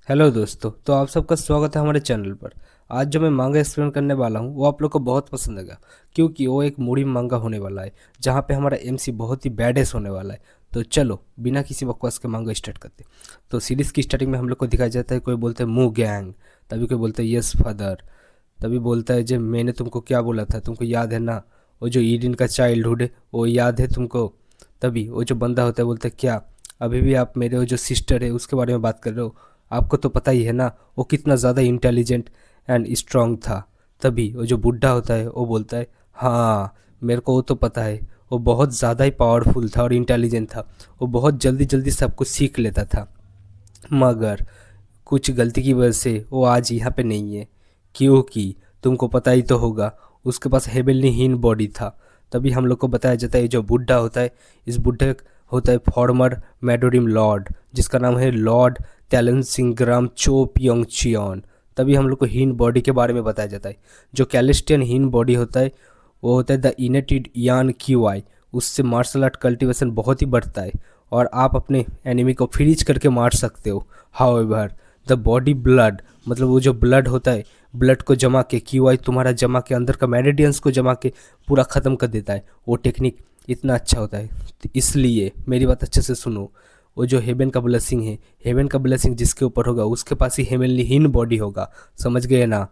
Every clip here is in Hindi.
हेलो दोस्तों, तो आप सबका स्वागत है हमारे चैनल पर। आज जो मैं मांगा एक्सप्लेन करने वाला हूँ वो आप लोग को बहुत पसंद आएगा, क्योंकि वो एक मूडी मांगा होने वाला है जहाँ पे हमारा एमसी बहुत ही बैडेस होने वाला है। तो चलो बिना किसी बकवास के मांगा स्टार्ट करते। तो सीरीज़ की स्टार्टिंग में हम लोग को दिखाया जाता है, कोई बोलते हैं मू गैंग, तभी कोई बोलता है यस फादर, तभी बोलता है जो मैंने तुमको क्या बोला था, तुमको याद है ना, वो जो ईडिन का चाइल्डहुड है वो याद है तुमको। तभी वो जो बंदा होता है बोलता है क्या अभी भी आप मेरे वो जो सिस्टर है उसके बारे में बात कर रहे हो, आपको तो पता ही है ना वो कितना ज़्यादा इंटेलिजेंट एंड स्ट्रांग था। तभी वो जो बुढ़ा होता है वो बोलता है हाँ मेरे को वो तो पता है, वो बहुत ज़्यादा ही पावरफुल था और इंटेलिजेंट था, वो बहुत जल्दी जल्दी सब कुछ सीख लेता था, मगर कुछ गलती की वजह से वो आज यहाँ पे नहीं है, क्योंकि तुमको पता ही तो होगा उसके पास हेबेलनी हीन बॉडी था। तभी हम लोग को बताया जाता है जो बुढ़ा होता है, इस बुढ़े होता है फॉर्मर मेडोरिम लॉर्ड, जिसका नाम है लॉर्ड टैलन सिंग्राम चोपियोंग चियोन। तभी हम लोग को हीन बॉडी के बारे में बताया जाता है। जो कैलिस्टियन हीन बॉडी होता है वो होता है द इनेटेड यान क्यू आई, उससे मार्शल आर्ट कल्टीवेशन बहुत ही बढ़ता है और आप अपने एनिमी को फ्रीज करके मार सकते हो। हाउएवर द बॉडी ब्लड, मतलब वो जो ब्लड होता है, ब्लड को जमा के क्यू आई तुम्हारा जमा के अंदर का मेरिडियंस को जमा के पूरा ख़त्म कर देता है। वो टेक्निक इतना अच्छा होता है, तो इसलिए मेरी बात अच्छे से सुनो। वो जो हेवन का ब्लेसिंग है, हेवन का ब्लेसिंग जिसके ऊपर होगा उसके पास ही हेवनली हीन बॉडी होगा, समझ गए ना।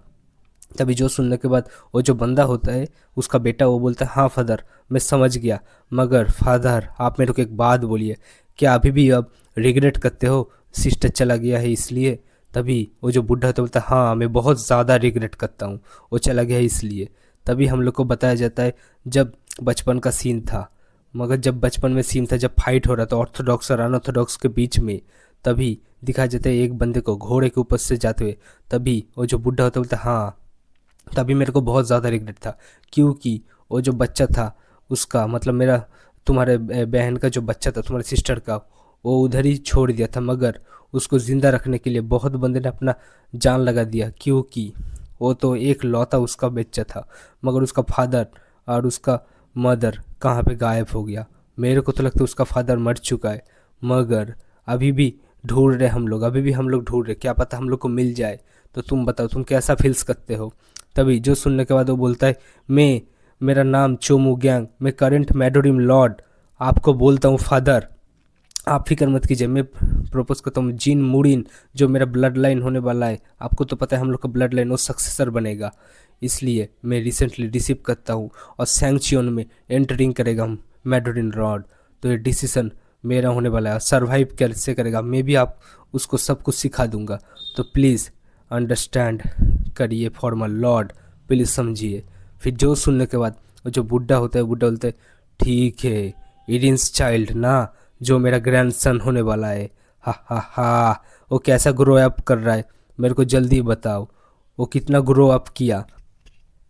तभी जो सुनने के बाद वो जो बंदा होता है उसका बेटा वो बोलता है हाँ फादर मैं समझ गया, मगर फादर आप मेरे को एक बात बोलिए, क्या अभी भी अब रिग्रेट करते हो सिस्टर चला गया है इसलिए। तभी वो जो बुढ़ा होता है बोलता है हाँ मैं बहुत ज़्यादा रिग्रेट करता हूँ, वो चला गया है इसलिए। तभी हम लोग को बताया जाता है जब बचपन का सीन था, मगर जब बचपन में सीन था जब फाइट हो रहा था ऑर्थोडॉक्स और अनऑर्थोडॉक्स के बीच में, तभी दिखाया जाता है एक बंदे को घोड़े के ऊपर से जाते हुए। तभी वो जो बुढ़ा होता है बोलता है हाँ तभी मेरे को बहुत ज़्यादा रिग्रेट था, क्योंकि वो जो बच्चा था उसका, मतलब मेरा तुम्हारे बहन का जो बच्चा था तुम्हारे सिस्टर का, वो उधर ही छोड़ दिया था, मगर उसको ज़िंदा रखने के लिए बहुत बंदे ने अपना जान लगा दिया, क्योंकि वो तो एक लौता उसका बच्चा था। मगर उसका फादर और उसका मदर कहाँ पे गायब हो गया। मेरे को तो लगता है उसका फादर मर चुका है, मगर अभी भी ढूंढ रहे हम लोग, अभी भी हम लोग ढूंढ रहे, क्या पता हम लोग को मिल जाए। तो तुम बताओ तुम कैसा फील्स करते हो। तभी जो सुनने के बाद वो बोलता है मैं, मेरा नाम चोमू गैंग, मैं करंट मेडोरिम लॉर्ड आपको बोलता हूँ फादर, आप फिक्र मत कीजिए, मैं प्रपोज करता हूँ जिन मुडिन जो मेरा ब्लड लाइन होने वाला है, आपको तो पता है हम लोग का ब्लड लाइन वो सक्सेसर बनेगा, इसलिए मैं रिसेंटली रिसीव करता हूँ और सैंक्चियन में एंटरिंग करेगा हम मेडोरिन लॉर्ड। तो ये डिसीजन मेरा होने वाला है, सर्वाइव कैसे करेगा मैं भी आप उसको सब कुछ सिखा दूंगा। तो प्लीज़ अंडरस्टैंड करिए फॉर्मर लॉर्ड, प्लीज़ समझिए। फिर जो सुनने के बाद वो जो बुढ़ा होता है, बुढ़ा बोलता है ठीक है इडिन्स चाइल्ड ना, जो मेरा ग्रैंडसन होने वाला है, हा, वो कैसा ग्रो अप कर रहा है मेरे को जल्दी बताओ, वो कितना ग्रो अप किया।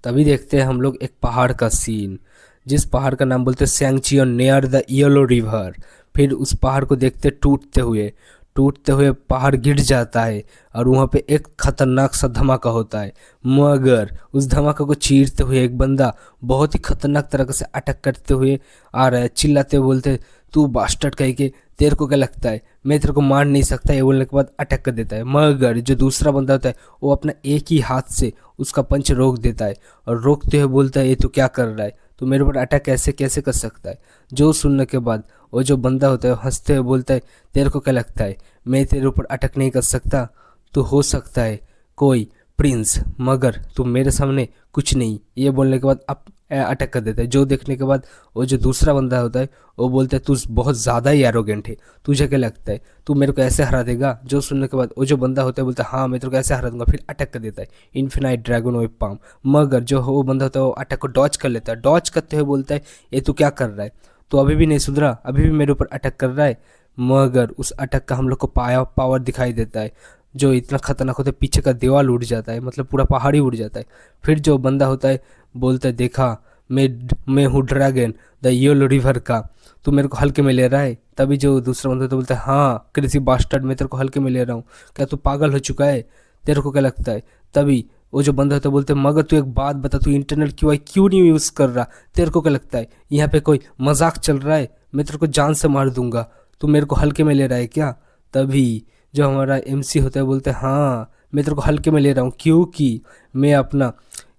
तभी देखते हैं हम लोग एक पहाड़ का सीन, जिस पहाड़ का नाम बोलते हैं सैंक्चियन नियर द येलो रिवर। फिर उस पहाड़ को देखते टूटते हुए पहाड़ गिर जाता है और वहाँ पे एक खतरनाक सा धमाका होता है, मगर उस धमाका को चीरते हुए एक बंदा बहुत ही खतरनाक तरीके से अटैक करते हुए आ रहा है, चिल्लाते हुए बोलते तू बास्टर्ड कह के तेरे को क्या लगता है मैं तेरे को मार नहीं सकता, ये बोलने के बाद अटैक कर देता है। मगर जो दूसरा बंदा होता है वो अपना एक ही हाथ से उसका पंच रोक देता है और रोकते हुए बोलता है ये तू क्या कर रहा है, तो मेरे ऊपर अटैक कैसे कैसे कर सकता है। जो सुनने के बाद वो जो बंदा होता है हंसते हुए बोलता है तेरे को क्या लगता है मैं तेरे ऊपर अटैक नहीं कर सकता, तो हो सकता है कोई प्रिंस, मगर तुम मेरे सामने कुछ नहीं, ये बोलने के बाद अब अटैक कर देता है। जो देखने के बाद वो जो दूसरा बंदा होता है वो बोलता है तू बहुत ज़्यादा ही एरोगेंट है, तुझे क्या लगता है तू मेरे को ऐसे हरा देगा। जो सुनने के बाद वो जो बंदा होता है बोलता है हाँ मैं तेरे को ऐसे हरा दूंगा, फिर अटैक कर देता है इन्फिनाइट ड्रैगन वेव पाम। मगर जो वो बंदा होता है वो अटैक को डॉच कर लेता है, डॉच करते हुए बोलता है ये तू क्या कर रहा है, तो अभी भी नहीं सुधरा, अभी भी मेरे ऊपर अटैक कर रहा है। मगर उस अटैक का हम लोग को पावर दिखाई देता है जो इतना खतरनाक होता है, पीछे का दीवार उड़ जाता है, मतलब पूरा पहाड़ी उड़ जाता है। फिर जो बंदा होता है बोलता है देखा मैं हूँ ड्रैगन द येलो रिवर का, तू मेरे को हल्के में ले रहा है। तभी जो दूसरा बंदा तो बोलता है हाँ कृषि बास्टर्ड मैं तेरे को हल्के में ले रहा हूँ, क्या तू पागल हो चुका है, तेरे को क्या लगता है। तभी वो जो बंदा होता है बोलते हैं मगर तू एक बात बता, तू इंटरनल क्यों क्यों नहीं यूज़ कर रहा, तेरे को क्या लगता है यहाँ पे कोई मजाक चल रहा है, मैं तेरे को जान से मार दूंगा, तू मेरे को हल्के में ले रहा है क्या। तभी जो हमारा एमसी होता है बोलता है हाँ मैं तेरे को हल्के में ले रहा हूँ, क्योंकि मैं अपना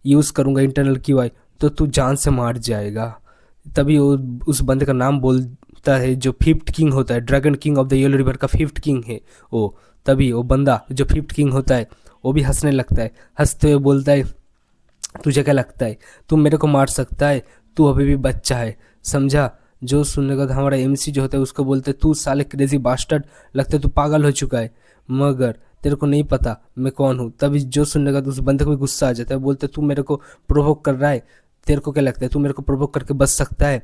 यूज़ करूँगा इंटरनल QI, तो तू जान से मार जाएगा। तभी वो उस बंदे का नाम बोलता है जो फिफ्थ किंग होता है, dragon king of the yellow river का फिफ्थ किंग है वो। तभी वो बंदा जो फिफ्थ किंग होता है वो भी हंसने लगता है, हंसते हुए बोलता है तुझे क्या लगता है तू मेरे को मार सकता है, तू अभी भी बच्चा है, समझा। जो सुनने का हमारा एमसी जो होता है उसको बोलते तू साले क्रेजी बास्टर्ड, लगता है तू पागल हो चुका है, मगर तेरे को नहीं पता मैं कौन हूँ। तभी जो सुनने का उस बंदे को भी गुस्सा आ जाता है, बोलते तू मेरे को प्रोवोक कर रहा है, तेरे को क्या लगता है तू मेरे को प्रोवोक करके बच सकता है,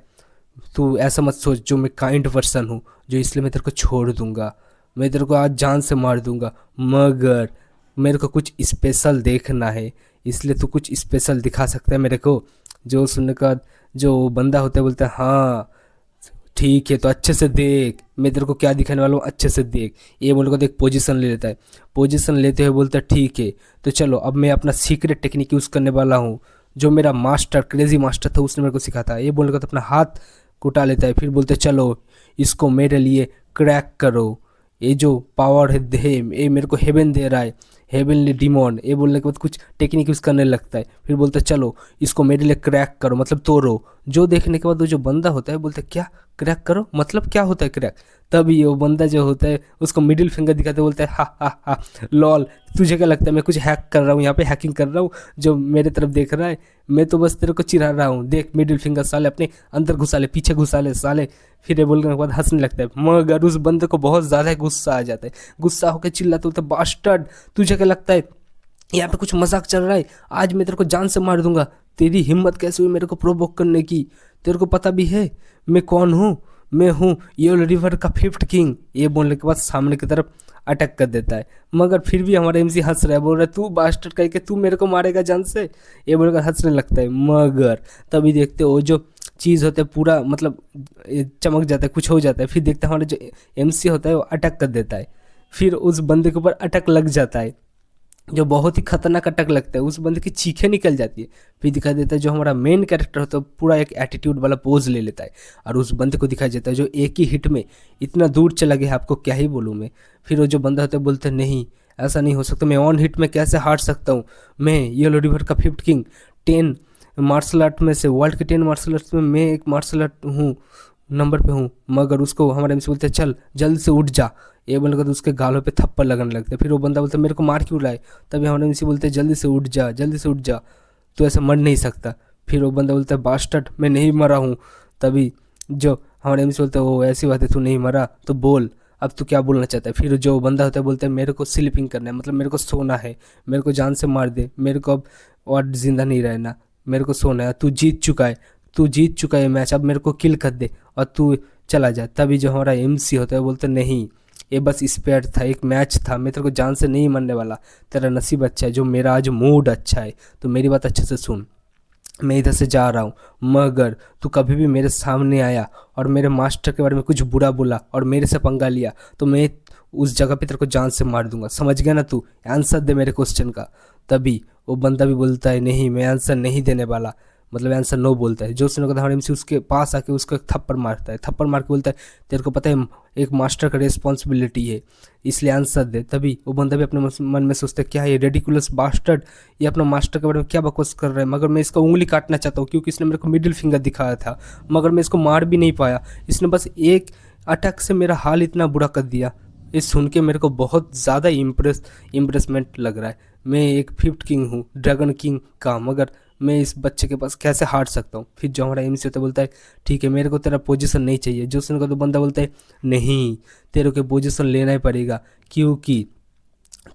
तू ऐसा मत सोच, जो मैं काइंड पर्सन हूँ जो इसलिए मैं तेरे को छोड़ दूंगा, मैं तेरे को आज जान से मार दूंगा, मगर मेरे को कुछ स्पेशल देखना है, इसलिए तू कुछ स्पेशल दिखा सकता है मेरे को। जो सुनने का जो बंदा होता है बोलता है हाँ ठीक है तो अच्छे से देख मैं तेरे को क्या दिखाने वाला हूँ, अच्छे से देख। ये बोल कर एक पोजीशन ले लेता है, पोजीशन लेते हुए बोलता है ठीक है तो चलो अब मैं अपना सीक्रेट टेक्निक यूज़ करने वाला हूँ, जो मेरा मास्टर क्रेजी मास्टर था उसने मेरे को सिखाया था। ये बोलकर तो अपना हाथ कुटा लेता है, फिर बोलते चलो इसको मेरे लिए क्रैक करो, ये जो पावर है ये मेरे को हेवन दे रहा है, हेवनली डिमॉन। ये बोलने के बाद कुछ टेक्निक यूज़ करने लगता है, फिर बोलता है चलो इसको मेरे लिए क्रैक करो, मतलब तोड़ो। जो देखने के बाद वो जो बंदा होता है बोलता है क्या क्रैक करो, मतलब क्या होता है क्रैक। तभी वो बंदा जो होता है उसको मिडिल फिंगर दिखाते बोलता है हा हा हा लॉल, तुझे क्या लगता है मैं कुछ हैक कर रहा हूँ, यहाँ पे हैकिंग कर रहा हूँ जो मेरे तरफ देख रहा है, मैं तो बस तेरे को चिढ़ा रहा हूँ, देख मिडिल फिंगर साले अपने अंदर घुसा ले, पीछे घुसा ले साले। फिर ये बोलने के बाद हंसने लगता है, मगर उस बंदे को बहुत ज़्यादा गुस्सा आ जाता है, गुस्सा होकर चिल्लाते बोलते बास्टर्ड तुझे क्या लगता है यहाँ पे कुछ मजाक चल रहा है, आज मैं तेरे को जान से मार दूंगा, तेरी हिम्मत कैसे हुई मेरे को प्रोवोक करने की, तेरे को पता भी है मैं कौन हूँ, मैं हूँ येलो रिवर का फिफ्थ किंग। ये बोलने के बाद सामने की तरफ अटैक कर देता है, मगर फिर भी हमारा एमसी हंस रहा है, बोल रहा है तू बास्टर्ड कह के तू मेरे को मारेगा जान से, ये बोलकर हंसने लगता है। मगर तभी देखते हो जो चीज़ होता है पूरा मतलब चमक जाता है, कुछ हो जाता है, फिर देखते हैं हमारा जो एमसी होता है वो अटैक कर देता है, फिर उस बंदे के ऊपर अटैक लग जाता है, जो बहुत ही खतरनाक अटैक लगता है, उस बंदे की चीखें निकल जाती है। फिर दिखाई देता है जो हमारा मेन कैरेक्टर होता है पूरा एक एटीट्यूड वाला पोज ले लेता है, और उस बंदे को दिखाई देता है जो एक ही हिट में इतना दूर चला गया, आपको क्या ही बोलूँ मैं। फिर वो जो बंदा होता है बोलते हैं नहीं ऐसा नहीं हो सकता, मैं ऑन हिट में कैसे हार सकता हूँ, मैं येलो रिवर का फिफ्थ किंग, 10 मार्शल आर्ट में से वर्ल्ड के 10 मार्शल आर्ट्स में मैं एक मार्शल आर्ट हूँ नंबर पे हूँ। मगर उसको हमारे एमसी बोलते हैं चल जल्द से उठ जा, ये बोलकर तो उसके गालों पे थप्पड़ लगने लगते हैं। फिर वो बंदा बोलता है मेरे को मार क्यों रहा है, तभी हमारे एमसी बोलते हैं जल्दी से उठ जा, जल्दी से उठ जा, तो ऐसे मर नहीं सकता। फिर वो बंदा बोलता है बास्टर्ड मैं नहीं मरा हूँ। तभी जो हमारे एमसी बोलते हैं वो ऐसी बात है तू नहीं मरा तो बोल अब तू क्या बोलना चाहता है। फिर जो बंदा होता है बोलता है मेरे को स्लीपिंग करना है, मतलब मेरे को सोना है, मेरे को जान से मार दे, मेरे को अब और जिंदा नहीं रहना, मेरे को सोना है, तू जीत चुका है, तू जीत चुका है मैच, अब मेरे को किल कर दे और तू चला जा। तभी जो हमारा एमसी होता है बोलते नहीं ये बस स्पेयर था, एक मैच था, मैं तेरे को जान से नहीं मरने वाला, तेरा नसीब अच्छा है जो मेरा आज मूड अच्छा है, तो मेरी बात अच्छे से सुन, मैं इधर से जा रहा हूँ, मगर तू कभी भी मेरे सामने आया और मेरे मास्टर के बारे में कुछ बुरा बोला और मेरे से पंगा लिया तो मैं उस जगह पे तेरे को जान से मार दूंगा, समझ गया ना तू, आंसर दे मेरे क्वेश्चन का। तभी वो बंदा भी बोलता है नहीं मैं आंसर नहीं देने वाला, मतलब आंसर नो बोलता है। जो सुनो का हमारे एमसी उसके पास आके उसको एक थप्पड़ मारता है, थप्पड़ मार के बोलता है तेरे को पता है एक मास्टर का रिस्पॉन्सिबिलिटी है इसलिए आंसर दे। तभी वो बंदा भी अपने मन में सोचता है क्या ये रेडिकुलस बास्टर्ड ये अपना मास्टर के बारे में क्या बकवास कर रहा है, मगर मैं इसका उंगली काटना चाहता हूँ क्योंकि इसने मेरे को मिडिल फिंगर दिखाया था, मगर मैं इसको मार भी नहीं पाया, इसने बस एक अटैक से मेरा हाल इतना बुरा कर दिया। ये सुन के मेरे को बहुत ज़्यादा इम्प्रेसमेंट लग रहा है, मैं एक फिफ्थ किंग हूँ ड्रैगन किंग का, मगर मैं इस बच्चे के पास कैसे हार सकता हूँ। फिर जो हमारा एमसी होता है बोलता है ठीक है मेरे को तेरा पोजीशन नहीं चाहिए। जो सुनकर तो बंदा बोलता है नहीं तेरे को पोजीशन लेना ही पड़ेगा क्योंकि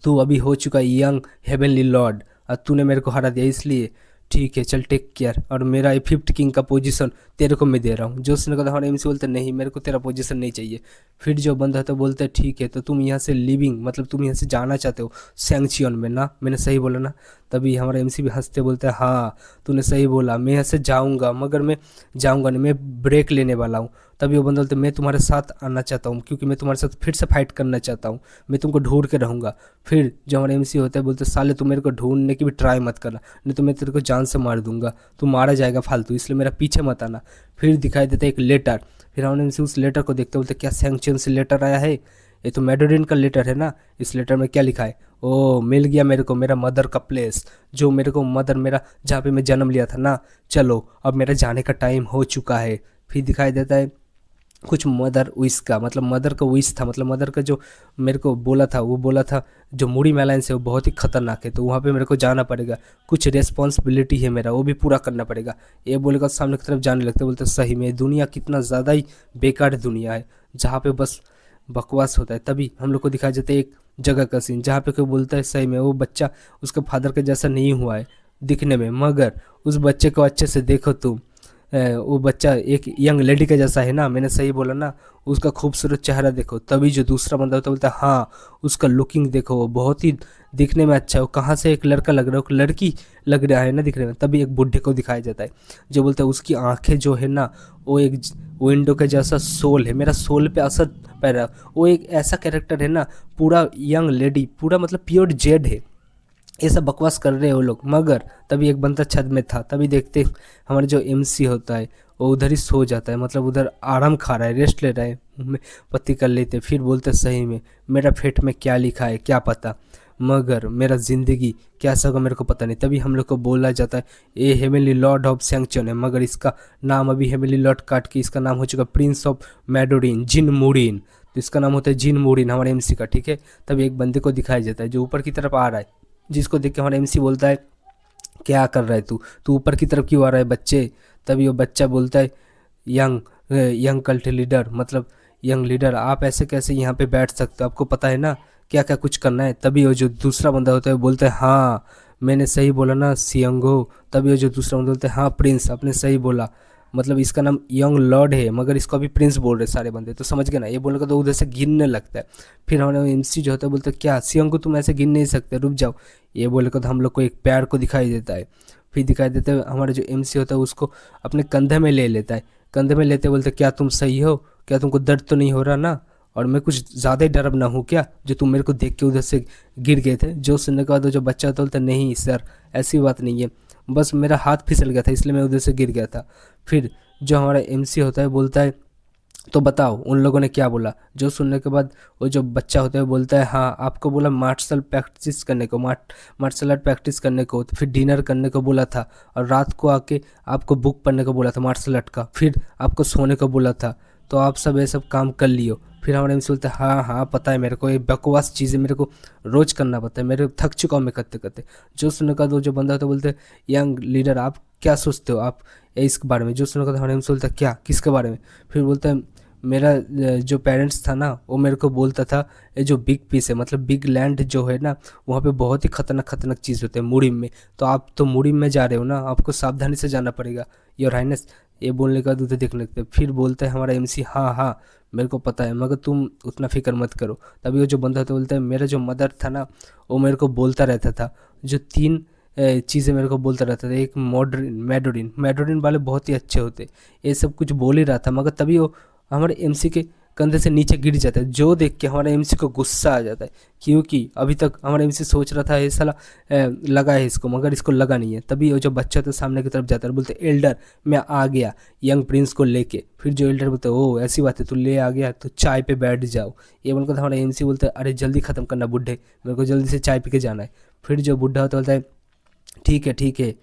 तू अभी हो चुका है यंग हेवनली लॉर्ड और तूने मेरे को हरा दिया, इसलिए ठीक है चल टेक केयर, और मेरा ये फिफ्थ किंग का पोजीशन तेरे को मैं दे रहा हूँ। जो सुनकर तो हमारा एमसी बोलते नहीं मेरे को तेरा पोजीशन नहीं चाहिए। फिर जो बंदा है तो बोलता है ठीक है तो तुम यहाँ से लिविंग मतलब तुम यहाँ से जाना चाहते हो सैंक्चियन में ना, मैंने सही बोला ना। तभी हमारा एमसी भी हंसते बोलता है हाँ तूने सही बोला, मैं यहाँ से जाऊँगा मगर मैं जाऊँगा नहीं, मैं ब्रेक लेने वाला हूँ। तभी वो बंदा बोलते मैं तुम्हारे साथ आना चाहता हूँ क्योंकि मैं तुम्हारे साथ फिर से फाइट करना चाहता हूँ, मैं तुमको ढूंढ के रहूँगा। फिर जो हमारा एमसी होता है बोलते साले तू मेरे को ढूंढने की भी ट्राई मत करना, नहीं तो मैं तेरे को जान से मार दूंगा, तू मारा जाएगा फालतू, इसलिए मेरा पीछे मत आना। फिर दिखाई देता है एक लेटर, फिर हमारे एमसी उस लेटर को देखते बोलते क्या सैंक्चुअन से लेटर आया है, ये तो मैडोरिन का लेटर है ना, इस लेटर में क्या लिखा है? ओ मिल गया मेरे को मेरा मदर का प्लेस, जो मेरे को मदर मेरा जहाँ पे मैं जन्म लिया था ना, चलो अब मेरा जाने का टाइम हो चुका है। फिर दिखाई देता है कुछ मदर विश का, मतलब मदर का विश था, मतलब मदर का जो मेरे को बोला था, वो बोला था जो मूडी मैलाइंस है वो बहुत ही खतरनाक है, तो वहाँ पे मेरे को जाना पड़ेगा, कुछ रिस्पॉन्सिबिलिटी है मेरा, वो भी पूरा करना पड़ेगा। ये बोलेगा सामने की तरफ जाने लगते, बोलते सही में दुनिया कितना ज़्यादा ही बेकार दुनिया है, जहाँ पे बस बकवास होता है। तभी हम लोग को दिखाया जाता है एक जगह का सीन जहाँ पे कोई बोलता है सही में वो बच्चा उसके फादर के जैसा नहीं हुआ है दिखने में, मगर उस बच्चे को अच्छे से देखो तुम, वो बच्चा एक यंग लेडी का जैसा है ना, मैंने सही बोला ना, उसका खूबसूरत चेहरा देखो। तभी जो दूसरा बंदा होता है बोलता है हाँ उसका लुकिंग देखो, वो बहुत ही दिखने में अच्छा है, वो कहाँ से एक लड़का लग रहा है, वो लड़की लग रहा है ना दिखने में। तभी एक बुढ़े को दिखाया जाता है जो बोलता है उसकी आंखें जो है ना वो एक विंडो के जैसा सोल है, मेरा सोल पे असर पड़ रहा है। वो एक ऐसा कैरेक्टर है ना, पूरा यंग लेडी, पूरा मतलब प्योर जेड है। ये सब बकवास कर रहे हैं वो लोग, मगर तभी एक बंदा छत में था। तभी देखते हमारे जो एमसी होता है वो उधर ही सो जाता है, मतलब उधर आराम खा रहा है, रेस्ट ले रहा है, मुंह में पत्ती कर लेते। फिर बोलते सही में मेरा फेट में क्या लिखा है क्या पता, मगर मेरा ज़िंदगी कैसा होगा मेरे को पता नहीं। तभी हम लोग को बोला जाता है ये हेमली लॉर्ड ऑफ सैंक्चन है, मगर इसका नाम अभी हेमली लॉर्ड काट के इसका नाम हो चुका प्रिंस ऑफ मैडोरिन, जिन मूडिन। तो इसका नाम होता है जिन मूडिन हमारे एमसी का, ठीक है। तभी एक बंदे को दिखाया जाता है जो ऊपर की तरफ आ रहा है, जिसको देख के हमारा एमसी बोलता है क्या कर रहा है तू तू ऊपर की तरफ क्यों आ रहा है बच्चे? तभी वो बच्चा बोलता है यंग यंग कल्ट लीडर, मतलब यंग लीडर आप ऐसे कैसे यहाँ पे बैठ सकते हो, आपको पता है ना क्या क्या कुछ करना है। तभी वो जो दूसरा बंदा होता है वो बोलता है हाँ मैंने सही बोला ना सियंगो। तभी वो जो दूसरा बंदा बोलता है हाँ प्रिंस आपने सही बोला, मतलब इसका नाम यंग लॉर्ड है मगर इसको अभी प्रिंस बोल रहे सारे बंदे, तो समझ गए ना। ये बोलने का तो उधर से गिनने लगता है। फिर हमारे एमसी जो होता है बोलते क्या सियंग को तुम ऐसे गिन नहीं सकते, रुक जाओ। ये बोले को तो हम लोग को एक पैर को दिखाई देता है। फिर दिखाई देता है हमारा जो एमसी होता है उसको अपने कंधे में ले लेता है। कंधे में लेते बोलते क्या तुम सही हो, क्या तुमको दर्द तो नहीं हो रहा ना, और मैं कुछ ज़्यादा ही डरबना हूँ क्या जो तुम मेरे को देख के उधर से गिर गए थे। जो सुनने के बाद जो बच्चा होता बोलता नहीं सर ऐसी बात नहीं है, बस मेरा हाथ फिसल गया था इसलिए मैं उधर से गिर गया था। फिर जो हमारा एमसी होता है बोलता है तो बताओ उन लोगों ने क्या बोला। जो सुनने के बाद वो जो बच्चा होता है बोलता है हाँ आपको बोला मार्शल प्रैक्टिस करने को, मार्शल आर्ट प्रैक्टिस करने को, तो फिर डिनर करने को बोला था, और रात को आके आपको बुक पढ़ने को बोला था मार्शल आर्ट का, फिर आपको सोने को बोला था, तो आप सब ये सब काम कर लियो। फिर हमारे एमसी बोलते हैं हाँ हाँ पता है मेरे को, ये बकवास चीज़ें मेरे को रोज़ करना पड़ता है, मेरे थक चुका हूँ मैं करते करते। जो सुनने का जो बंदा होता है बोलते हैं यंग लीडर आप क्या सोचते हो आप इसके बारे में। जो सुनने का हमारे एमसी बोलता है क्या किसके बारे में। फिर बोलता है मेरा जो पेरेंट्स था ना वो मेरे को बोलता था ये जो बिग पीस है मतलब बिग लैंड जो है ना वहाँ पे बहुत ही खतरनाक खतरनाक चीज़ होते हैं मुड़िम में, तो आप तो मुड़िम में जा रहे हो ना, आपको सावधानी से जाना पड़ेगा योर हाइनेस। ये बोलने का उधर देखने लगते फिर बोलता है हमारा एमसी हाँ हाँ मेरे को पता है मगर तुम उतना फिक्र मत करो। तभी वो जो बंदा था बोलता है मेरा जो मदर था ना वो मेरे को बोलता रहता था जो तीन चीज़ें मेरे को बोलता रहता था, एक मॉडर्न मैडोरिन, मैडोरिन वाले बहुत ही अच्छे होते, ये सब कुछ बोल ही रहा था। मगर तभी वो हमारे एमसी के कंधे से नीचे गिर जाता है, जो देख के हमारे एमसी को गुस्सा आ जाता है, क्योंकि अभी तक हमारा एमसी सोच रहा था ये साला लगा है इसको, मगर इसको लगा नहीं है। तभी वो जो बच्चा था सामने की तरफ जाता है, बोलते एल्डर मैं आ गया यंग प्रिंस को लेके। फिर जो एल्डर बोलते ओ ऐसी बात है तू ले आ गया तो चाय पे बैठ जाओ। ये बोलकर हमारा एमसी बोलता है अरे जल्दी ख़त्म करना बुढ़े, मेरे को जल्दी से चाय पी के जाना है। फिर जो बुढ़ा होता बोलता है ठीक है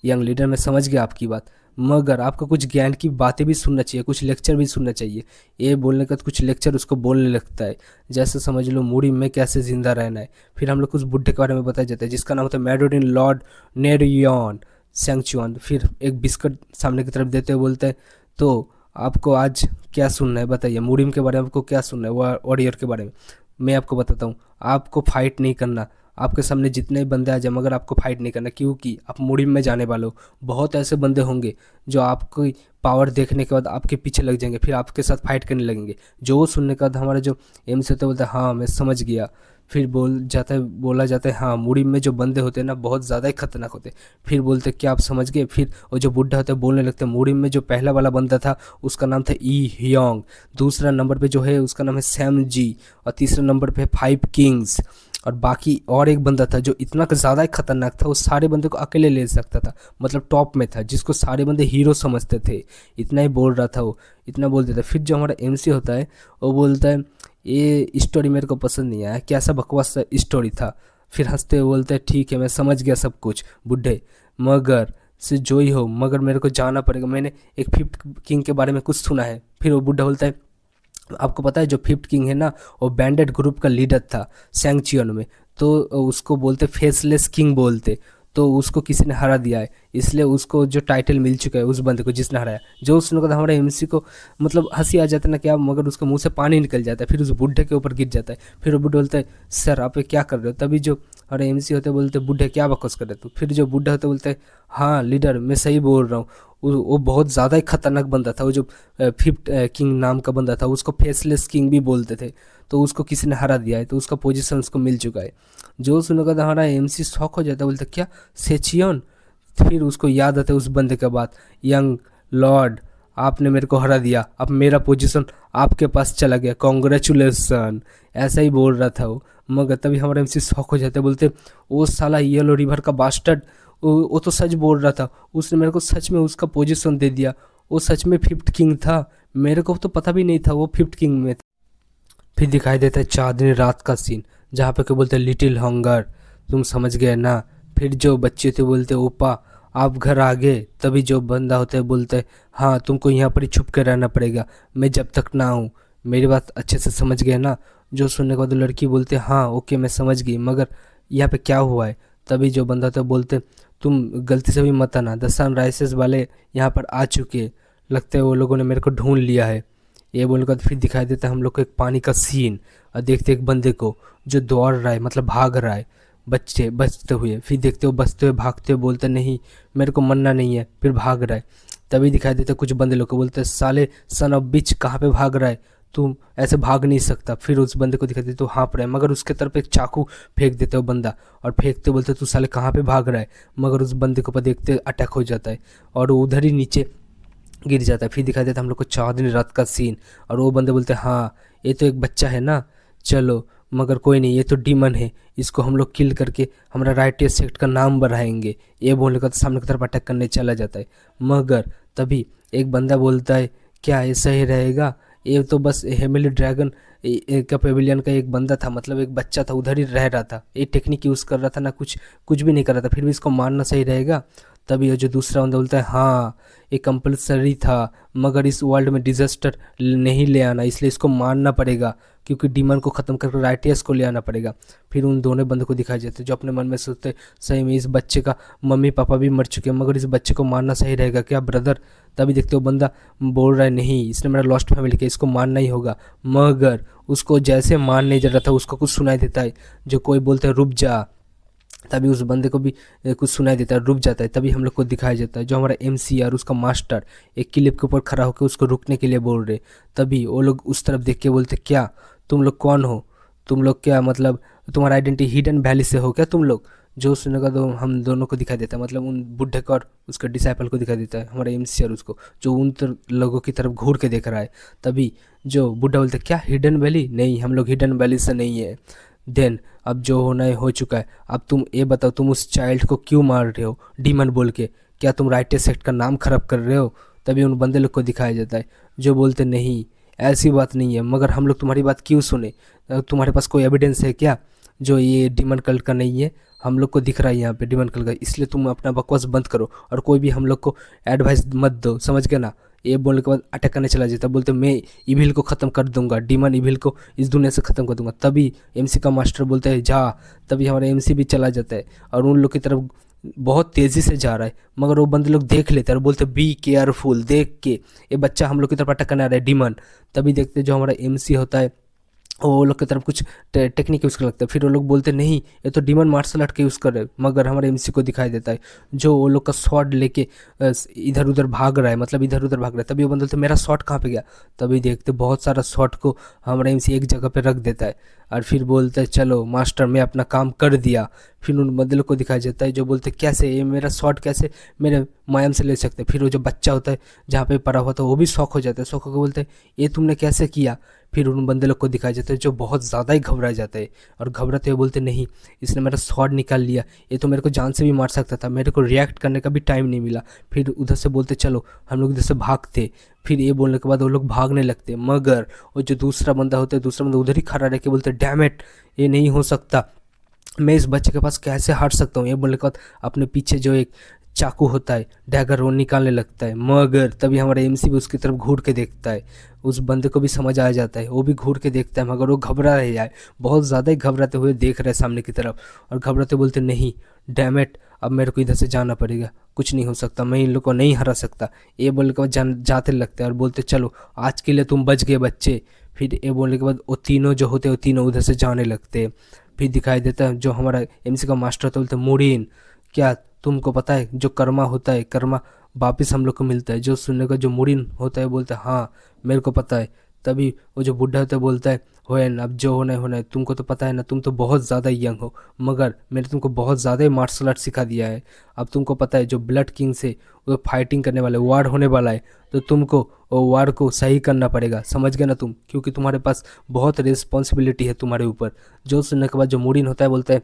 यंग लीडर मैं समझ गया आपकी बात, मगर आपको कुछ ज्ञान की बातें भी सुनना चाहिए, कुछ लेक्चर भी सुनना चाहिए। ये बोलने का कुछ लेक्चर उसको बोलने लगता है, जैसे समझ लो मूडी में कैसे ज़िंदा रहना है। फिर हम लोग उस बुढ़े के बारे में बताया जाता है जिसका नाम होता है मैडोरिन लॉर्ड नेरियन सेंचुआन। फिर एक बिस्कुट सामने की तरफ देते हुए बोलते हैं तो आपको आज क्या सुनना है बताइए, मूडिम के बारे में आपको क्या सुनना है, वॉरियर के बारे में। मैं आपको बताता हूँ आपको फाइट नहीं करना, आपके सामने जितने बंदे आ जाए मगर आपको फाइट नहीं करना, क्योंकि आप मुड़िम में जाने वाले हो। बहुत ऐसे बंदे होंगे जो आपको पावर देखने के बाद आपके पीछे लग जाएंगे, फिर आपके साथ फाइट करने लगेंगे। जो सुनने का हमारा जो एम से होता है बोलता है हाँ मैं समझ गया। फिर बोला जाता है हाँ मुड़िम में जो बंदे होते हैं ना बहुत ज़्यादा ही खतरनाक होते हैं। फिर बोलते क्या आप समझ गए। फिर वो जो बुढ़ा होता है बोलने लगता है मुड़िम में जो पहला वाला बंदा था उसका नाम था ई हियोंग, दूसरा नंबर पे जो है उसका नाम है सैम जी, और तीसरे नंबर पे 5 किंग्स, और बाकी और एक बंदा था जो इतना ज़्यादा ही खतरनाक था वो सारे बंदे को अकेले ले सकता था, मतलब टॉप में था, जिसको सारे बंदे हीरो समझते थे। इतना ही बोल रहा था वो, इतना बोल देता। फिर जो हमारा एमसी होता है वो बोलता है ये स्टोरी मेरे को पसंद नहीं आया, कैसा बकवास स्टोरी था। फिर हंसते हुए बोलते हैं ठीक है मैं समझ गया सब कुछ बूढ़े, मगर से जो ही हो मगर मेरे को जाना पड़ेगा, मैंने एक फिफ्थ किंग के बारे में कुछ सुना है। फिर वो बूढ़ा बोलता है आपको पता है जो फिफ्थ किंग है ना वो बैंडेड ग्रुप का लीडर था सैंगचियन में, तो उसको बोलते फेसलेस किंग बोलते, तो उसको किसी ने हरा दिया है, इसलिए उसको जो टाइटल मिल चुका है उस बंदे को जिसने हराया। जो उसने कहा हमारे एमसी को मतलब हंसी आ जाता है ना क्या, मगर उसके मुंह से पानी निकल जाता है, फिर उस बुढ़े के ऊपर गिर जाता है। फिर वो बुढ़ा बोलता है सर आप ये क्या कर रहे हो, तभी जो हमारे एमसी होते बोलते बूढ़े क्या बकवास कर रहे हो। फिर जो बूढ़ा होते बोलते हाँ लीडर मैं सही बोल रहा हूँ, वो बहुत ज़्यादा ही खतरनाक बंदा था, वो जो फिफ्थ किंग नाम का बंदा था उसको फेसलेस किंग भी बोलते थे, तो उसको किसी ने हरा दिया है, तो उसका पोजीशन उसको मिल चुका है। जो सुनकर हमारा एमसी शॉक हो जाता है, बोलता क्या सेचियन। फिर उसको याद आता है उस बंदे के बाद, यंग लॉर्ड आपने मेरे को हरा दिया, अब मेरा पोजीशन आपके पास चला गया, कॉन्ग्रेचुलेसन, ऐसा ही बोल रहा था वो। मगर तभी हमारे एमसी शॉक हो जाते, बोलते वो साला येलो रिवर का बास्टर्ड, वो तो सच बोल रहा था, उसने मेरे को सच में उसका पोजीशन दे दिया, वो सच में फिफ्थ किंग था, मेरे को तो पता भी नहीं था वो फिफ्थ किंग में। फिर दिखाई देता है चांदनी रात का सीन, जहाँ पे क्या बोलते हैं लिटिल हंगर, तुम समझ गए ना। फिर जो बच्चे थे बोलते ओपा आप घर आ गए, तभी जो बंदा होता है बोलते हाँ तुमको यहाँ पर ही छुप के रहना पड़ेगा, मैं जब तक ना आऊँ, मेरी बात अच्छे से समझ गए ना। जो सुनने के बाद लड़की बोलते हाँ ओके मैं समझ गई, मगर यहाँ पे क्या हुआ है। तभी जो बंदा था बोलते तुम गलती से भी मत आना, द सनराइजेस वाले यहाँ पर आ चुके, लगता है वो लोगों ने मेरे को ढूंढ लिया है। ये बोलकर फिर दिखाई देता है हम लोग को एक पानी का सीन, और देखते एक बंदे को जो दौड़ रहा है मतलब भाग रहा है बच्चे बचते हुए। फिर देखते हो बचते हुए भागते हुए बोलते नहीं मेरे को मरना नहीं है, फिर भाग रहा है। तभी दिखाई देता कुछ बंदे लोग को बोलते साले सन ऑफ बिच कहाँ पे भाग रहा है, तुम ऐसे भाग नहीं सकता। फिर उस बंदे को दिखाई देते तो हाँप रहा है, मगर उसके तरफ एक चाकू फेंक देते हो बंदा, और फेंकते बोलते तू साले कहाँ पे भाग रहा है, मगर उस बंदे के ऊपर देखते अटैक हो जाता है और वो उधर ही नीचे गिर जाता है। फिर दिखाई देता है हम लोग को चांदनी रात का सीन, और वो बंदे बोलते हैं हाँ ये तो एक बच्चा है ना, चलो मगर कोई नहीं ये तो डीमन है, इसको हम लोग किल करके हमारा राइट सेक्ट का नाम बढ़ाएंगे। ये बोलने का तो सामने की तरफ अटैक करने चला जाता है, मगर तभी एक बंदा बोलता है क्या ऐसा ही रहेगा, ये तो बस हेमिली ड्रैगन का पेविलियन का एक बंदा था, मतलब एक बच्चा था उधर ही रह रहा था, ये टेक्निक यूज़ कर रहा था ना, कुछ कुछ भी नहीं कर रहा था, फिर भी इसको मारना सही रहेगा। तभी ये जो दूसरा बंदा बोलता है हाँ ये कंपलसरी था, मगर इस वर्ल्ड में डिजास्टर नहीं ले आना, इसलिए इसको मारना पड़ेगा, क्योंकि डीमन को ख़त्म करके राइटियस को ले आना पड़ेगा। फिर उन दोनों बंदों को दिखाई जाते जो अपने मन में सोचते सही में इस बच्चे का मम्मी पापा भी मर चुके हैं, मगर इस बच्चे को मारना सही रहेगा क्या ब्रदर। तभी देखते हो बंदा बोल रहा है नहीं इसने मेरा लॉस्ट फैमिली किया, इसको मारना ही होगा, मगर उसको जैसे मारने जा रहा था उसको कुछ सुनाई देता है, जो कोई बोलते हैं रुक जा, तभी उस बंदे को भी कुछ सुनाई देता है, रुक जाता है। तभी हम लोग को दिखाया जाता है जो हमारा एमसी और उसका मास्टर एक क्लिप के ऊपर खड़ा होकर उसको रुकने के लिए बोल रहे। तभी वो लोग उस तरफ देख के बोलते क्या तुम लोग कौन हो, तुम लोग क्या मतलब तुम्हारा आइडेंटिटी हिडन वैली से हो क्या तुम लोग। जो सुनेगा तो हम दोनों को दिखाई देता है, मतलब उन बुढ़े को और उसके डिसाइपल को दिखाई देता है, हमारे एमसी और उसको, जो उन लोगों की तरफ घूर के देख रहा है। तभी जो बुढ़ा बोलता है क्या हिडन वैली, नहीं हम लोग हिडन वैली से नहीं है। देन अब जो होना है हो चुका है, अब तुम ये बताओ तुम उस चाइल्ड को क्यों मार रहे हो डीमन बोल के, क्या तुम राइटेड सेक्ट का नाम खराब कर रहे हो। तभी उन बंदे लोग को दिखाया जाता है जो बोलते नहीं ऐसी बात नहीं है, मगर हम लोग तुम्हारी बात क्यों सुने, तुम्हारे पास कोई एविडेंस है क्या जो ये डीमन कल्ट का नहीं है, हम लोग को दिख रहा है यहाँ पे डीमन कल्ट का, इसलिए तुम अपना बकवास बंद करो और कोई भी हम लोग को एडवाइस मत दो, समझ गए ना। ये बोलने के बाद अटैक करने चला जाता, बोलते मैं इविल को ख़त्म कर दूंगा, डीमन इविल को इस दुनिया से ख़त्म कर दूंगा। तभी एमसी का मास्टर बोलता है जा, तभी हमारा एमसी भी चला जाता है और उन लोग की तरफ बहुत तेज़ी से जा रहा है, मगर वो बंदे लोग देख लेते हैं और बोलते बी केयरफुल, देख के ये बच्चा हम लोग की तरफ अटैक करने आ रहा है डीमन। तभी देखते जो हमारा एमसी होता है वो लोग की तरफ कुछ टेक्निक यूज़ कर लगता है, फिर वो लोग बोलते नहीं ये तो डीमन मार्शल आर्ट के यूज़ कर रहे, मगर हमारे एमसी को दिखाई देता है जो वो लोग का शॉट लेके इधर उधर भाग रहा है, मतलब इधर उधर भाग रहा है। तभी वो बंदा बोलते मेरा शॉट कहाँ पे गया, तभी देखते बहुत सारा शॉट को हमारा एमसी एक जगह पे रख देता है और फिर बोलता है चलो मास्टर मैं अपना काम कर दिया। फिर उन बंदे को दिखाया जाता है जो बोलते कैसे ये मेरा शॉट कैसे मेरे मायम से ले सकते। फिर वो जो बच्चा होता है जहाँ पे पड़ा हुआ था वो भी शौक हो जाता है, शौक होकर बोलते हैं ये तुमने कैसे किया। फिर उन बंदे लोग को दिखाया जाता है जो बहुत ज़्यादा ही घबरा जाता है और घबराते हुए बोलते नहीं, इसने मेरा स्वॉर्ड निकाल लिया, ये तो मेरे को जान से भी मार सकता था, मेरे को रिएक्ट करने का भी टाइम नहीं मिला। फिर उधर से बोलते चलो हम लोग इधर से भागते। फिर ये बोलने के बाद वो लोग भागने लगते, मगर वो जो दूसरा बंदा होता है, दूसरा बंदा उधर ही खड़ा रह के बोलते डैम इट, ये नहीं हो सकता, मैं इस बच्चे के पास कैसे हट सकता हूँ। ये बोलने के बाद अपने पीछे जो एक चाकू होता है, डैगर, वो निकालने लगता है, मगर तभी हमारा एमसी भी उसकी तरफ घूर के देखता है। उस बंदे को भी समझ आ जाता है, वो भी घूर के देखता है, मगर वो घबरा रह जाए, बहुत ज़्यादा ही घबराते हुए देख रहे हैं सामने की तरफ, और घबराते बोलते नहीं डैम इट, अब मेरे को इधर से जाना पड़ेगा, कुछ नहीं हो सकता, मैं इन लोग को नहीं हरा सकता। ये बोलने के बाद जाते लगते हैं और बोलते चलो आज के लिए तुम बच गए बच्चे। फिर ये बोलने के बाद वो तीनों जो होते हैं वो तीनों उधर से जाने लगते हैं। फिर दिखाई देता है जो हमारा एमसी का मास्टर होता है, बोलते मुरीन, क्या तुमको पता है जो कर्मा होता है, कर्मा वापिस हम लोग को मिलता है। जो सुनने का जो मुरीन होता है बोलता है हाँ मेरे को पता है। तभी वो जो बुढ़ा होता है बोलता है होएन, अब जो होना है होना है, तुमको तो पता है ना, तुम तो बहुत ज़्यादा यंग हो, मगर मैंने तुमको बहुत ज़्यादा ही मार्शल आर्ट सिखा दिया है। अब तुमको पता है जो ब्लड किंग से वो फाइटिंग करने वाला है, वार होने वाला है, तो तुमको वो वार को सही करना पड़ेगा, समझ गए ना तुम, क्योंकि तुम्हारे पास बहुत रिस्पॉन्सिबिलिटी है तुम्हारे ऊपर। जो सुनने के बाद जो मुरीन होता है बोलता है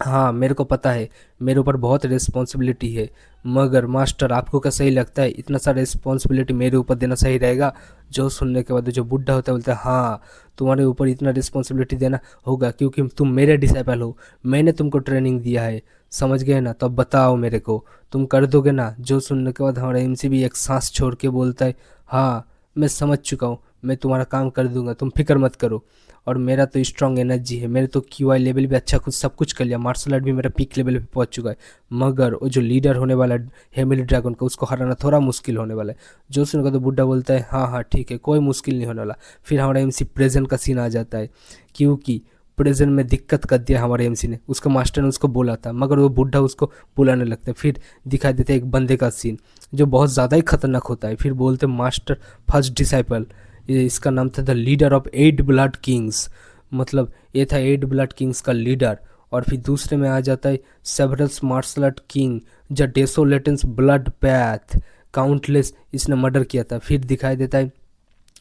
हाँ मेरे को पता है, मेरे ऊपर बहुत रिस्पॉन्सिबिलिटी है, मगर मास्टर आपको क्या सही लगता है इतना सारा रिस्पॉन्सिबिलिटी मेरे ऊपर देना सही रहेगा? जो सुनने के बाद जो बुढ़ा होता है बोलता है हाँ तुम्हारे ऊपर इतना रिस्पॉन्सिबिलिटी देना होगा क्योंकि तुम मेरे डिसाइपल हो, मैंने तुमको ट्रेनिंग दिया है, समझ गए ना? तो अब बताओ मेरे को, तुम कर दोगे ना? जो सुनने के बाद हमारा एमसी भी एक सांस छोड़ के बोलता है हाँ मैं समझ चुका हूँ, मैं तुम्हारा काम कर दूंगा, तुम फिक्र मत करो। और मेरा तो स्ट्रॉन्ग एनर्जी है, मेरे तो क्यूआई लेवल भी अच्छा, कुछ सब कुछ कर लिया, मार्शल आर्ट भी मेरा पीक लेवल पे पहुंच चुका है, मगर वो जो लीडर होने वाला है हेमिली ड्रैगन का, उसको हराना थोड़ा मुश्किल होने वाला है। जो सुनकर तो बुड्ढा बोलता है हाँ हाँ ठीक है, कोई मुश्किल नहीं होने वाला। फिर हमारा एमसी प्रेजेंट का सीन आ जाता है, क्योंकि प्रेजेंट में दिक्कत कर दिया हमारे एमसी ने, उसका मास्टर ने उसको बोला था, मगर वो बुढ़ा उसको बुलाने लगता है। फिर दिखाई देता है एक बंदे का सीन जो बहुत ज़्यादा ही खतरनाक होता है। फिर बोलते मास्टर फर्स्ट डिसाइपल, ये इसका नाम था the leader of 8 blood Kings, मतलब ये था 8 ब्लड किंग्स का लीडर। और फिर दूसरे में आ जाता है Severus martial art king, the डेसोलेटेंस ब्लड पैथ, काउंटलेस इसने मर्डर किया था। फिर दिखाई देता है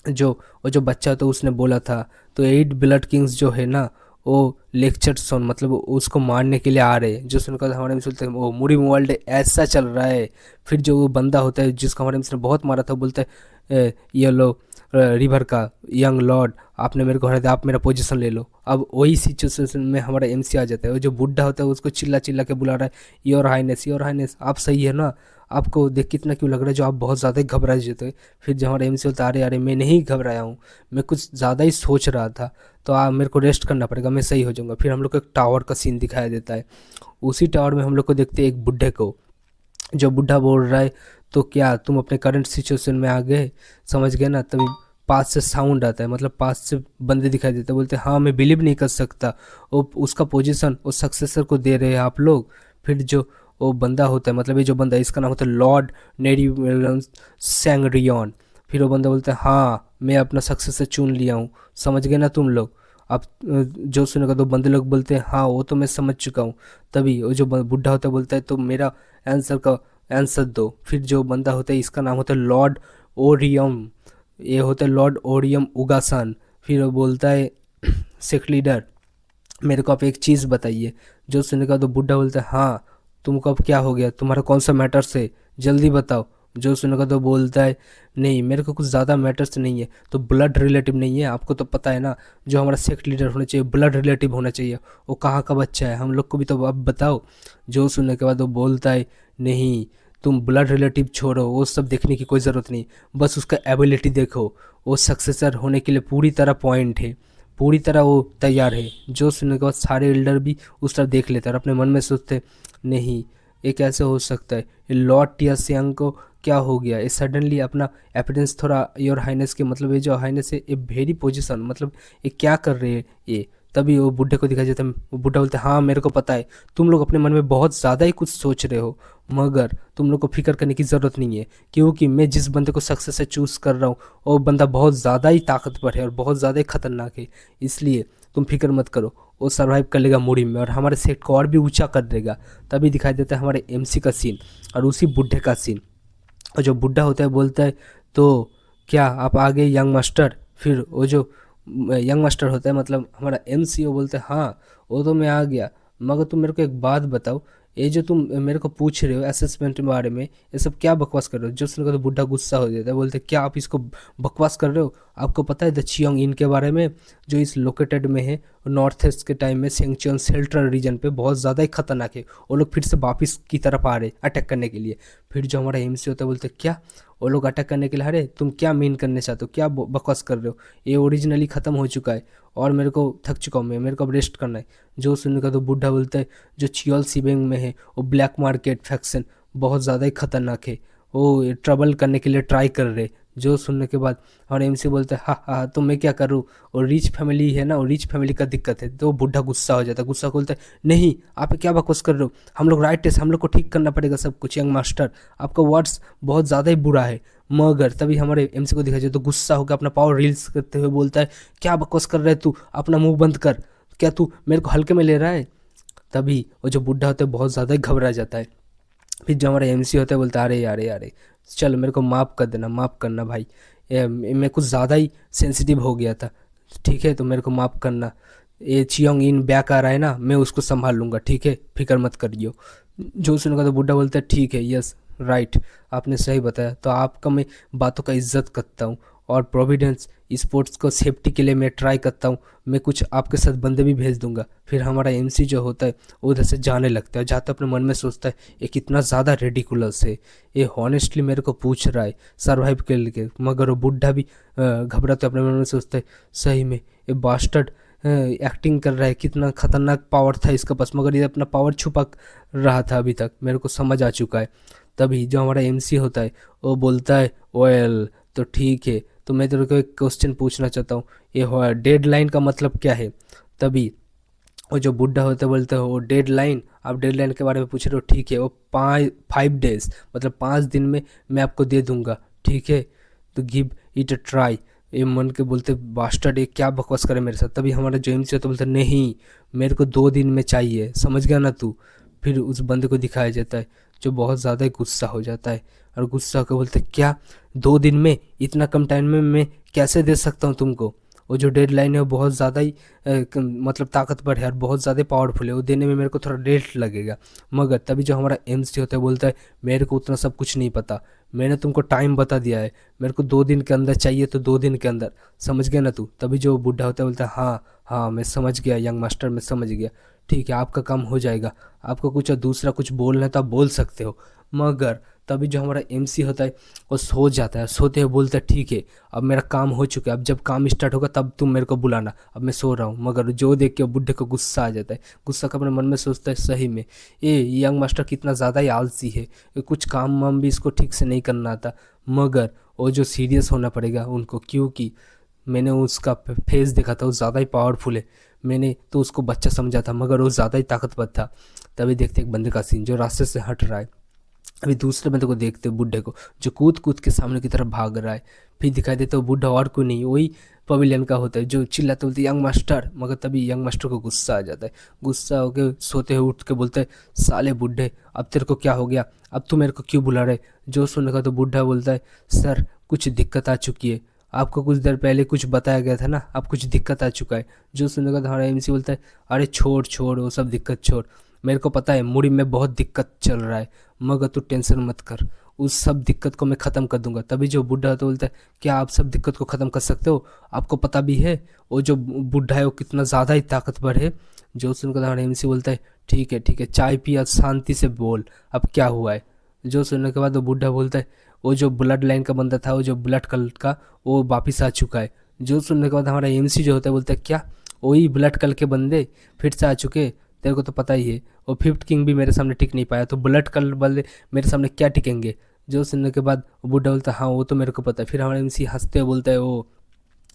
जो वो जो बच्चा तो उसने बोला था, तो 8 ब्लड किंग्स जो है ना वो लेक्चर सुन, मतलब उसको मारने के लिए आ रहे हैं। जो सुनकर हमारे में सुनते हैं वो मुड़ी वर्ल्ड ऐसा चल रहा है। फिर जो वो बंदा होता है जिसको हमारे में बहुत मारा था, बोलता है ये लो रिवर का यंग लॉर्ड, आपने मेरे को हरा दिया, आप मेरा पोजीशन ले लो। अब वही सिचुएशन में हमारा एमसी आ जाता है, वो जो बुढ़ा होता है उसको चिल्ला चिल्ला के बुला रहा है योर हाइनेस, आप सही है ना? आपको देख कितना क्यों लग रहा है जो आप बहुत ज़्यादा ही घबरा जाते हो? फिर जब हमारा एमसी बोलता है अरे मैं नहीं घबराया हूँ, मैं कुछ ज़्यादा ही सोच रहा था, तो आप मेरे को रेस्ट करना पड़ेगा, मैं सही हो जाऊँगा। फिर हम लोग को एक टावर का सीन दिखाया देता है, उसी टावर में हम लोग को देखते हैं एक बुढ़े को, जो बुढ़ा बोल रहा है तो क्या तुम अपने करंट सिचुएशन में आ गए, समझ गए ना? तभी पास से साउंड आता है, मतलब पास से बंदे दिखाई देते हैं, बोलते हैं हाँ मैं बिलीव नहीं कर सकता, वो उसका पोजीशन उस सक्सेसर को दे रहे हैं आप लोग। फिर जो वो बंदा होता है, मतलब ये जो बंदा है इसका नाम होता है लॉर्ड नेरी सैंगरियन। फिर वो बंदा बोलता है हाँ मैं अपना सक्सेसर चुन लिया हूँ, समझ गए ना तुम लोग? अब जो सुनेगा दो बंदे लोग बोलते हैं हाँ वो तो मैं समझ चुका हूँ। तभी वो जो बुढ़ा होता है बोलता है तो मेरा आंसर दो। फिर जो बंदा होता है इसका नाम होता है लॉर्ड ओरियम, ये होता है लॉर्ड ओरियम उगासन। फिर वो बोलता है सिख लीडर मेरे को आप एक चीज़ बताइए। जो सुनेगा तो बुढ़ा बोलता है हाँ तुमको अब क्या हो गया, तुम्हारा कौन सा मैटर्स है, जल्दी बताओ। जो सुनेगा तो बोलता है नहीं मेरे को कुछ ज़्यादा मैटर्स नहीं है, तो ब्लड रिलेटिव नहीं है, आपको तो पता है ना जो हमारा सेक्ट लीडर होना चाहिए ब्लड रिलेटिव होना चाहिए, वो कहाँ का बच्चा है, हम लोग को भी तो अब बताओ। जो सुनने के बाद वो बोलता है नहीं तुम ब्लड रिलेटिव छोड़ो, वो सब देखने की कोई ज़रूरत नहीं, बस उसका एबिलिटी देखो, वो सक्सेसर होने के लिए पूरी तरह पॉइंट है, पूरी तरह वो तैयार है। जो सुनने के बाद सारे एल्डर भी उस तरह देख लेते हैं और अपने मन में सोचते नहीं ये कैसे हो सकता है, ये लॉर्ड टियासियांग को क्या हो गया, ये सडनली अपना एपिडेंस थोड़ा योर हाइनेस के, मतलब ये जो हाइनेस है ये वेरी पोजीशन, मतलब ये क्या कर रहे हैं ये। तभी वो बुढ़े को दिखाई देता है, वो बुढ़ा बोलता है हाँ मेरे को पता है तुम लोग अपने मन में बहुत ज़्यादा ही कुछ सोच रहे हो, मगर तुम लोग को फिक्र करने की ज़रूरत नहीं है, क्योंकि मैं जिस बंदे को सक्सेस से चूज़ कर रहा हूँ वो बंदा बहुत ज़्यादा ही ताकतवर है और बहुत ज़्यादा ही खतरनाक है, इसलिए तुम फिक्र मत करो, वो सर्वाइव कर लेगा मुड़ी में और हमारे सेट को और भी ऊंचा कर देगा। तभी दिखाई देता है हमारे एमसी का सीन और उसी बुढ़े का सीन। और जो बुढ़ा होता है बोलता है तो क्या आप आ गए यंग मास्टर। फिर वो जो यंग मास्टर होता है मतलब हमारा एमसी, वो बोलता है हाँ वो तो मैं आ गया, मगर तुम मेरे को एक बात बताओ, ये जो तुम मेरे को पूछ रहे हो असेसमेंट के बारे में, ये सब क्या बकवास कर रहे हो। जो सुनकर तो बुढ़ा गुस्सा हो जाता है, बोलते क्या आप इसको बकवास कर रहे हो, आपको पता है द चियोंग इन के बारे में, जो इस लोकेटेड में है नॉर्थ ईस्ट के टाइम में सेंगचियन सेल्ट्रल रीजन पे बहुत ज़्यादा ही खतरनाक है, वो लोग फिर से वापस की तरफ आ रहे अटैक करने के लिए। फिर जो हमारा एमसी होता है बोलते क्या वो लोग अटैक करने के लिए, अरे तुम क्या मीन करने चाहते हो, क्या बकवास कर रहे हो, ये ओरिजिनली ख़त्म हो चुका है और मेरे को थक चुका हूँ मैं, मेरे को अब रेस्ट करना है। जो सुनने का तो बुढ़ा बोलता है जो चियोल सिबेंग में है वो ब्लैक मार्केट फैक्शन बहुत ज़्यादा ही खतरनाक है, वो ट्रबल करने के लिए ट्राई कर रहे। जो सुनने के बाद और एमसी बोलता है हाँ हाँ तो मैं क्या करूँ, और रिच फैमिली है ना, और रिच फैमिली का दिक्कत है। तो बुढ़ा गुस्सा हो जाता है, गुस्सा बोलता है नहीं आप क्या बकवास कर रहे हो, हम लोग राइट है, हम लोग को ठीक करना पड़ेगा सब कुछ, यंग मास्टर आपका वर्ड्स बहुत ज़्यादा ही बुरा है। मगर तभी हमारे एमसी को दिखा जाए तो गुस्सा होकर अपना पावर रील्स करते हुए बोलता है क्या बकवास कर रहा है तू, अपना मुंह बंद कर, क्या तू मेरे को हल्के में ले रहा है। तभी वो जो बुढ़ा होता है बहुत ज़्यादा ही घबरा जाता है। फिर जो हमारा एमसी होता है बोलता है अरे यार यार चल मेरे को माफ़ कर देना, माफ़ करना भाई, मैं कुछ ज़्यादा ही सेंसिटिव हो गया था, ठीक है तो मेरे को माफ़ करना, ये चियोंग इन बैक आ रहा है ना, मैं उसको संभाल लूँगा, ठीक है फिक्र मत करियो। जो सुनेगा तो बुढ़ा बोलता है ठीक है यस राइट आपने सही बताया, तो आपका मैं बातों का इज्जत करता हूँ और प्रोविडेंस स्पोर्ट्स को सेफ्टी के लिए मैं ट्राई करता हूँ, मैं कुछ आपके साथ बंदे भी भेज दूंगा। फिर हमारा एमसी जो होता है वो उधर से जाने लगता है, जाता अपने मन में सोचता है ये कितना ज़्यादा रेडिकुलस है, ये हॉनेस्टली मेरे को पूछ रहा है सर्वाइव के लिए। मगर वो बुढ़ा भी घबराते अपने मन में सोचता है सही में ये बास्टर्ड एक्टिंग कर रहा है, कितना खतरनाक पावर था इसके पास, मगर ये अपना पावर छुपा रहा था अभी तक, मेरे को समझ आ चुका है। तभी जो हमारा एमसी होता है वो बोलता है वेल तो ठीक है, तो मैं तेरे को एक क्वेश्चन पूछना चाहता हूँ, ये डेडलाइन का मतलब क्या है। तभी वो जो बुढ़ा होता है बोलता है वो डेडलाइन, आप डेडलाइन के बारे में पूछ रहे हो, ठीक है वो 5 डेज मतलब 5 दिन में मैं आपको दे दूंगा, ठीक है तो गिव इट अ ट्राई। ये मन के बोलते बास्टर्ड ये क्या बकवास करे मेरे साथ। तभी हमारा जो एमसी होता है बोलता नहीं मेरे को 2 दिन में चाहिए, समझ गया ना तू। फिर उस बंदे को दिखाया जाता है जो बहुत ज़्यादा ही गुस्सा हो जाता है और गुस्सा होकर बोलते क्या 2 दिन में, इतना कम टाइम में मैं कैसे दे सकता हूँ तुमको, वो जो डेडलाइन है वो बहुत ज़्यादा ही मतलब ताकतवर है और बहुत ज़्यादा पावरफुल है, वो देने में मेरे को थोड़ा लेट लगेगा। मगर तभी जो हमारा एमसी होता है बोलता है मेरे को उतना सब कुछ नहीं पता, मैंने तुमको टाइम बता दिया है, मेरे को 2 दिन के अंदर चाहिए तो 2 दिन के अंदर, समझ गया ना तू। तभी जो बूढ़ा होता है बोलता है हाँ हाँ मैं समझ गया यंग मास्टर, मैं समझ गया, ठीक है आपका काम हो जाएगा, आपको कुछ दूसरा कुछ बोलना है तो आप बोल सकते हो। मगर तभी जो हमारा एमसी होता है वो सो जाता है, सोते हुए बोलता है ठीक है अब मेरा काम हो चुका है, अब जब काम स्टार्ट होगा तब तुम मेरे को बुलाना, अब मैं सो रहा हूँ। मगर जो देख के बुढ़े को गुस्सा आ जाता है, गुस्सा का अपने मन में सोचता है सही में ये यंग मास्टर कितना ज़्यादा ही आलसी है, ये कुछ काम वाम भी इसको ठीक से नहीं करना आता। मगर वो जो सीरियस होना पड़ेगा उनको, क्योंकि मैंने उसका फेस देखा था वो ज़्यादा ही पावरफुल है, मैंने तो उसको बच्चा समझा था मगर वो ज़्यादा ही ताकतवर था। तभी देखते एक बंदे का सीन जो रास्ते से हट रहा है, अभी दूसरे बंदे को देखते बूढ़े को जो कूद कूद के सामने की तरफ भाग रहा है। फिर दिखाई देता है वो बूढ़ा और कोई नहीं वही पवेलियन का होता है जो चिल्लाते बोलते यंग मास्टर। मगर तभी यंग मास्टर को गुस्सा आ जाता है, गुस्सा होकर सोते हुए उठ के बोलता है साले बूढ़े अब तेरे को क्या हो गया, अब तू मेरे को क्यों बुला रहे। जो सुनने का तो बूढ़ा बोलता है सर कुछ दिक्कत आ चुकी है, आपको कुछ देर पहले कुछ बताया गया था ना, अब कुछ दिक्कत आ चुका है। जो सुनने का हमारा एमसी बोलता है अरे छोड़ छोड़ वो सब दिक्कत छोड़, मेरे को पता है मुड़ी में बहुत दिक्कत चल रहा है, मगर तू टेंशन मत कर, उस सब दिक्कत को मैं ख़त्म कर दूंगा। तभी जो बूढ़ा तो बोलता है क्या आप सब दिक्कत को ख़त्म कर सकते हो, आपको पता भी है वो जो बूढ़ा है वो कितना ज़्यादा ही ताकतवर है। जो सुनकर हमारा एमसी बोलता है ठीक है चाय पिया शांति से बोल अब क्या हुआ है। जो सुनने के बाद वो बूढ़ा बोलता है वो जो ब्लड लाइन का बंदा था वो जो ब्लड कलर का वो वापिस आ चुका है। जो सुनने के बाद हमारा एमसी जो होता है बोलता है क्या वही ब्लड कलर के बंदे फिर से आ चुके, तेरे को तो पता ही है वो फिफ्थ किंग भी मेरे सामने टिक नहीं पाया तो ब्लड कलर वाले मेरे सामने क्या टिकेंगे। जो सुनने के बाद वो बूढ़ा बोलता है हाँ वो तो मेरे को पता है। फिर हमारा एमसी हंसते हुए बोलता है वो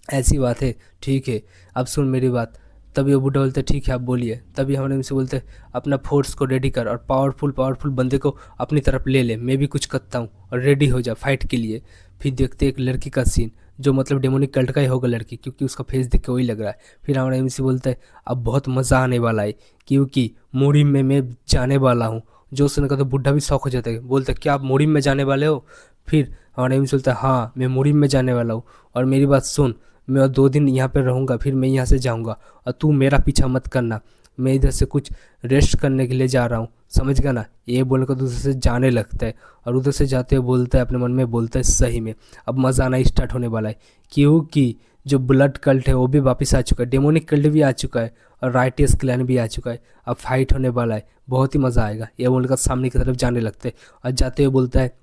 ऐसी बात है ठीक है अब सुन मेरी बात। तभी वो बूढ़ा बोलता है ठीक है आप बोलिए। तभी हमारे एमसी बोलते हैं अपना फोर्स को रेडी कर और पावरफुल बंदे को अपनी तरफ ले ले, मैं भी कुछ करता हूँ और रेडी हो जा फाइट के लिए। फिर देखते एक लड़की का सीन जो मतलब डेमोनिक कल्ट का ही होगा लड़की, क्योंकि उसका फेस देख के वही लग रहा है। फिर हमारा एमसी बोलता है अब बहुत मज़ा आने वाला है क्योंकि मोरिम में मैं जाने वाला हूँ। जो सुनने का तो बुढ़ा भी शौक हो जाता है, बोलता है क्या आप मोरिम में जाने वाले हो। फिर हमारा एमसी बोलता है हाँ मैं मोरिम में जाने वाला हूँ और मेरी बात सुन, मैं और 2 दिन यहाँ पे रहूँगा, फिर मैं यहाँ से जाऊँगा और तू मेरा पीछा मत करना, मैं इधर से कुछ रेस्ट करने के लिए जा रहा हूँ, समझ गया ना। ये बोलकर दूसरे से जाने लगता है और उधर से जाते हुए बोलता है, अपने मन में बोलता है सही में अब मज़ा आना स्टार्ट होने वाला है, क्योंकि जो ब्लड कल्ट है वो भी वापस आ चुका है, डेमोनिक कल्ट भी आ चुका है और राइटियस क्लैन भी आ चुका है। अब फाइट होने वाला है, बहुत ही मज़ा आएगा। ये बोलकर सामने की तरफ जाने लगते हैं और जाते हुए बोलता है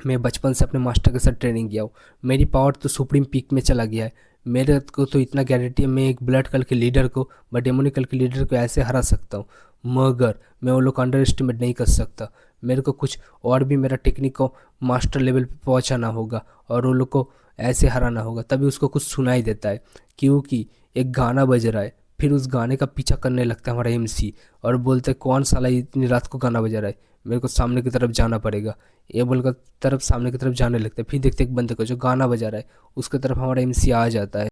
मैं बचपन से अपने मास्टर के साथ ट्रेनिंग किया हूँ, मेरी पावर तो सुप्रीम पीक में चला गया है, मेरे को तो इतना गारंटी है मैं एक ब्लड कल के लीडर को व डेमोनिक कल के लीडर को ऐसे हरा सकता हूँ, मगर मैं वो लोग को अंडर एस्टिमेट नहीं कर सकता। मेरे को कुछ और भी मेरा टेक्निक को मास्टर लेवल पे पहुँचाना होगा और वो लोग को ऐसे हराना होगा। तभी उसको कुछ सुनाई देता है, क्योंकि एक गाना बज रहा है। फिर उस गाने का पीछा करने लगता है हमारा एमसी और बोलते हैं कौन साला इतनी रात को गाना बजा रहा है, मेरे को सामने की तरफ जाना पड़ेगा। ये बोलकर तरफ सामने की तरफ जाने लगते हैं, फिर देखते एक बंदे को जो गाना बजा रहा है उसके तरफ हमारा एमसी आ जाता है।